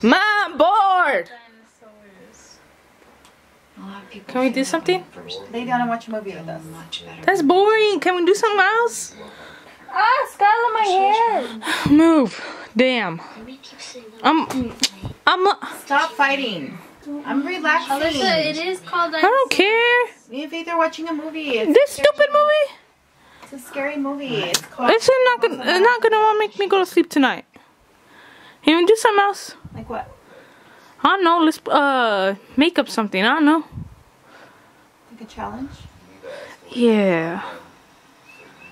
Mom, bored! Can we do something? Lay down and watch a movie with us. That's boring. Can we do something else? Ah, Skylar, my hair. Move. Damn. Stop fighting. I'm relaxing. Alyssa, it is called. I don't care. Me and Faith are watching a movie. It's This stupid movie. It's a scary movie. It's called. It's not gonna want to make me go to sleep tonight. You wanna do something else? Like what? I don't know. Let's make up something. I don't know. Like a challenge? Yeah.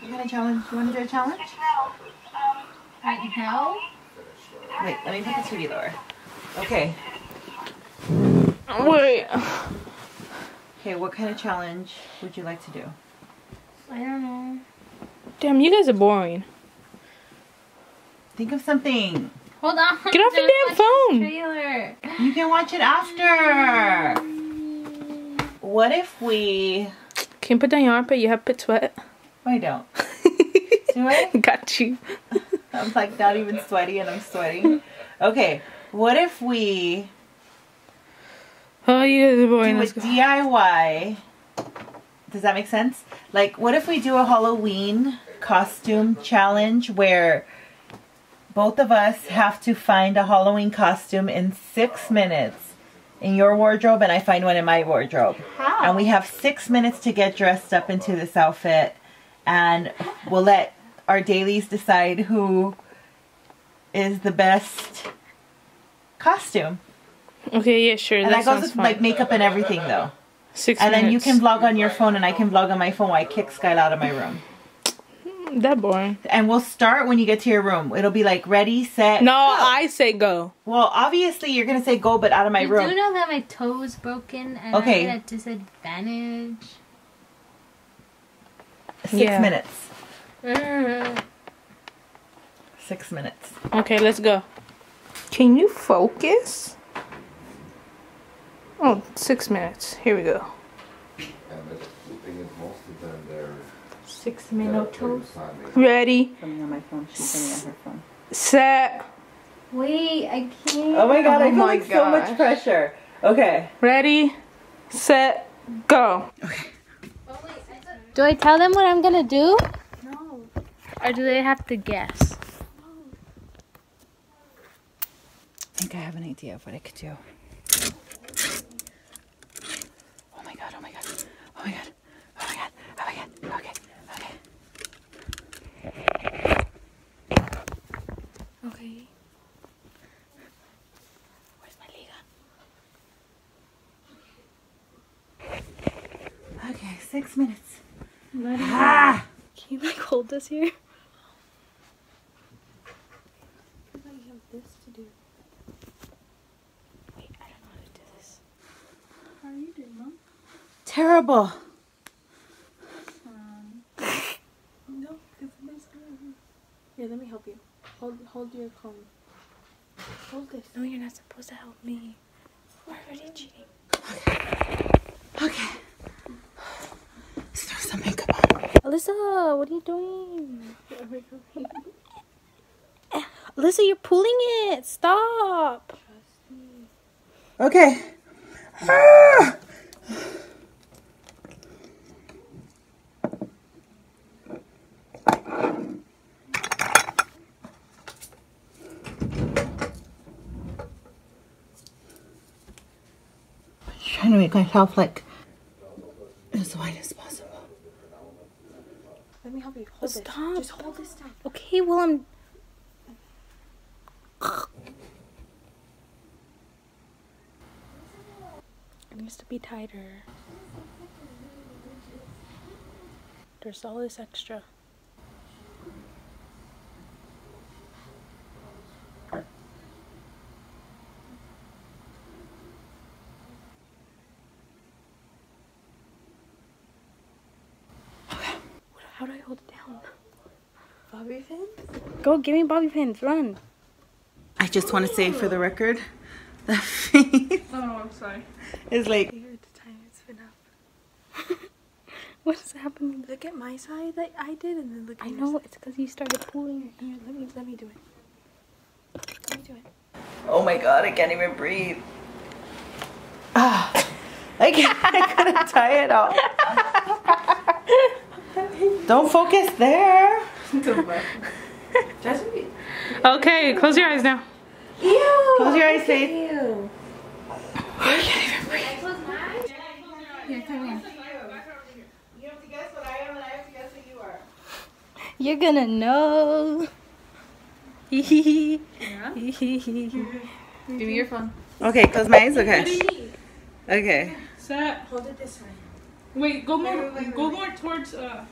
What kind of challenge? You want to do a challenge? Right now? Wait, let me put the TV lower. Okay. Wait. Okay, what kind of challenge would you like to do? I don't know. Damn, you guys are boring. Think of something. Hold on. Get off your damn phone. Trailer. You can watch it after. What if we... Can you put down your armpit? You have pit sweat. I don't. Do I? Got you. I'm like not even sweaty and I'm sweating. Okay, what if we Oh, you guys are boring. do a Let's go. DIY? Does that make sense? Like, what if we do a Halloween costume challenge where both of us have to find a Halloween costume in 6 minutes in your wardrobe and I find one in my wardrobe. How? And we have 6 minutes to get dressed up into this outfit and we'll let our dailies decide who is the best costume. Okay, yeah, sure. And that goes sounds with fun. like makeup and everything though. 6 And minutes. then you can vlog on your phone and I can vlog on my phone while I kick Skylar out of my room. That boring. And we'll start when you get to your room. It'll be like ready, set, No, go. I say go. Well, obviously you're going to say go, but out of my You room. do know that my toe was broken and Okay. I'm at a disadvantage. 6 Yeah. minutes. Mm. 6 minutes. Okay, let's go. Can you focus? Oh, 6 minutes. Here we go. Yeah, but the thing is, most of them, they're 6 minutes. Ready, Filming on my phone. She's filming on her phone. set, Wait, I can't. Oh my god, I Oh feel my like so much gosh. pressure. Okay. ready, set, go. Do I tell them what I'm gonna do? No. Or do they have to guess? I think I have an idea of what I could do. Oh my god, oh my god. Oh my god. Oh my god. Oh my god. Okay. Okay. Okay. Where's my liga? Okay, 6 minutes. Ah! Can you like hold this here? Terrible. No, because somebody's coming. Here, let me help you. Hold your comb. Hold this. No, you're not supposed to help me. We're already cheating. Okay. Let's throw some makeup on. Alyssa, what are you doing? Alyssa, you're pulling it. Stop. Okay. Ah! Trying to make myself like as white as possible. Let me help you. Hold Stop. this. Just hold this down. Okay, well, I'm... It needs to be tighter. There's all this extra. How do I hold it down? Bobby pins? Go, give me bobby pins. Run. I just want to say for the record, the face Oh, I'm sorry. is like Here at the time, it's been up. What is happening? Look at my side that I did, and then look at I your know, side. it's because you started pulling. Here, let me do it. Let me do it. Oh my god, I can't even breathe. Ah, I couldn't tie it off. Don't focus there. Okay, close your eyes now. Ew, close your eyes, Faith. Here, come here. You have to guess what I am and I have to guess what you are. You're gonna know. Give me your phone. Okay, close my eyes. Okay. Okay. Set. Hold it this way. Wait, go more. Go more towards. No,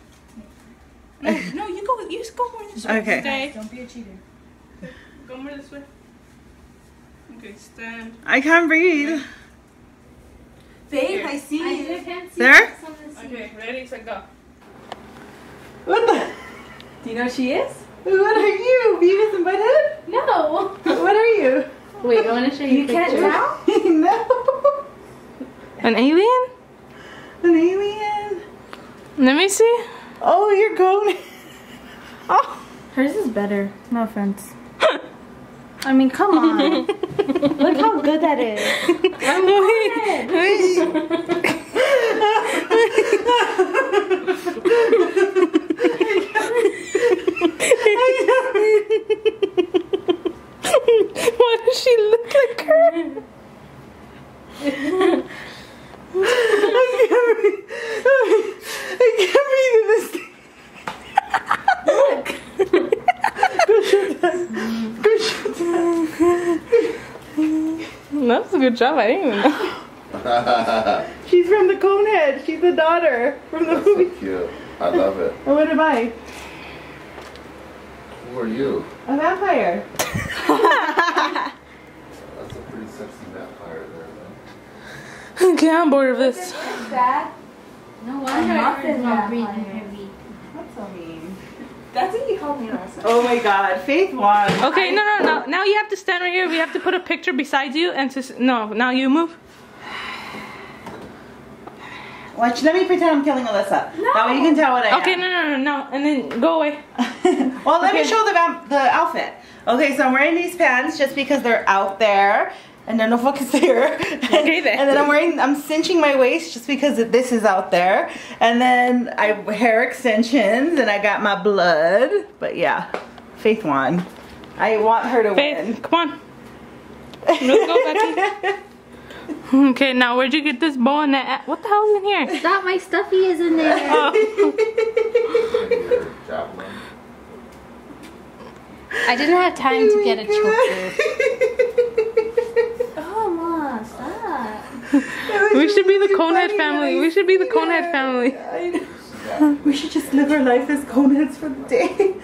you go. You just go more this way. Okay. Stay. Don't be a cheater. Go more this way. Okay, stand. I can't breathe. Faith, I see you. There? Okay, ready, set, go. What the? Do you know who she is? What are you? Beavis and Butthead? No. What are you? Wait, I want to show you. You can't tell? No. An alien? An alien. Let me see. Oh, you're going. Oh. Hers is better. No offense. I mean, come on. Look how good that is. Why does she look like her? I can't breathe in this thing. Go shut that. Go shut That was a good job. I didn't even know. that. She's from the Conehead. She's the daughter from the That's so movie. cute. I love it. And what am I? Who are you? A vampire. That's a pretty sexy vampire there, then. Okay, I'm bored of this. No wonder Arthur's not breathing heavy. That's so mean. That's what you called me also. Oh my god. Faith won. Okay, no. Now you have to stand right here. We have to put a picture beside you and no. Now you move. Watch, let me pretend I'm killing Alyssa. No. That way you can tell what I am. Okay, no. And then go away. Well, let me show the outfit. Okay, so I'm wearing these pants just because they're out there. And they're no focus there. Okay, then. And then I'm cinching my waist just because this is out there. And then I have hair extensions and I got my blood. But yeah, Faith won. I want her to win. Faith, come on. Let's go, Becky. Okay, now where'd you get this bow and that? What the hell is in here? That my stuffy is in there. Oh. Your javelin. I didn't have time to get a choker. Oh, Ma, stop. We should be the Conehead family. We should be the Conehead family. I know. We should just live our life as Coneheads for the day.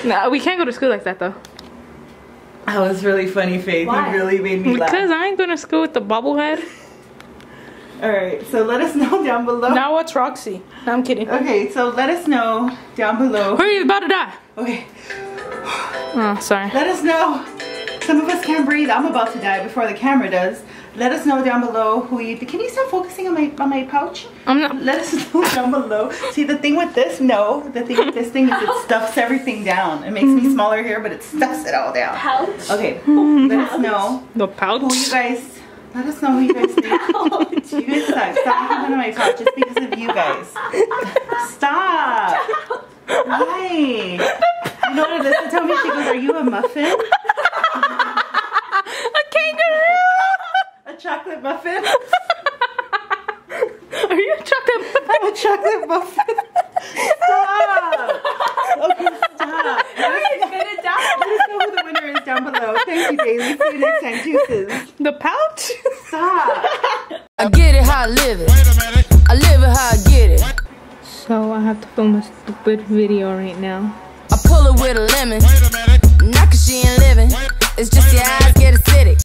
No, we can't go to school like that though. That was really funny, Faith. Why? You really made me laugh. Because I ain't going to school with the bobblehead. Alright, so let us know down below. Now what's Roxy? No, I'm kidding. Okay, so let us know down below. Hurry, you're about to die. Okay. Oh, sorry. Let us know. Some of us can't breathe. I'm about to die before the camera does. Let us know down below who you... Can you stop focusing on my pouch? I'm not... Let us know down below. See, the thing with this, the thing with this thing is it stuffs everything down. It makes me smaller here, but it stuffs it all down. Pouch? Okay, let us know The pouch? who you guys... Let us know who you guys think. You guys suck. Stop making fun of my pouch just because of you guys. Stop. Why? You know what Alyssa told me? She goes, are you a muffin? A kangaroo! A chocolate muffin? Are you a chocolate muffin? I'm a chocolate muffin. Stop. Okay, stop. Let us know who the winner is down below. Thank you, Daily. See you next time. Deuces. The pouch? Stop. I get it how I live it. I live it how I get it. So I have to film a stupid video right now. I pull it with a lemon. Not cause she ain't living. It's just your eyes get acidic.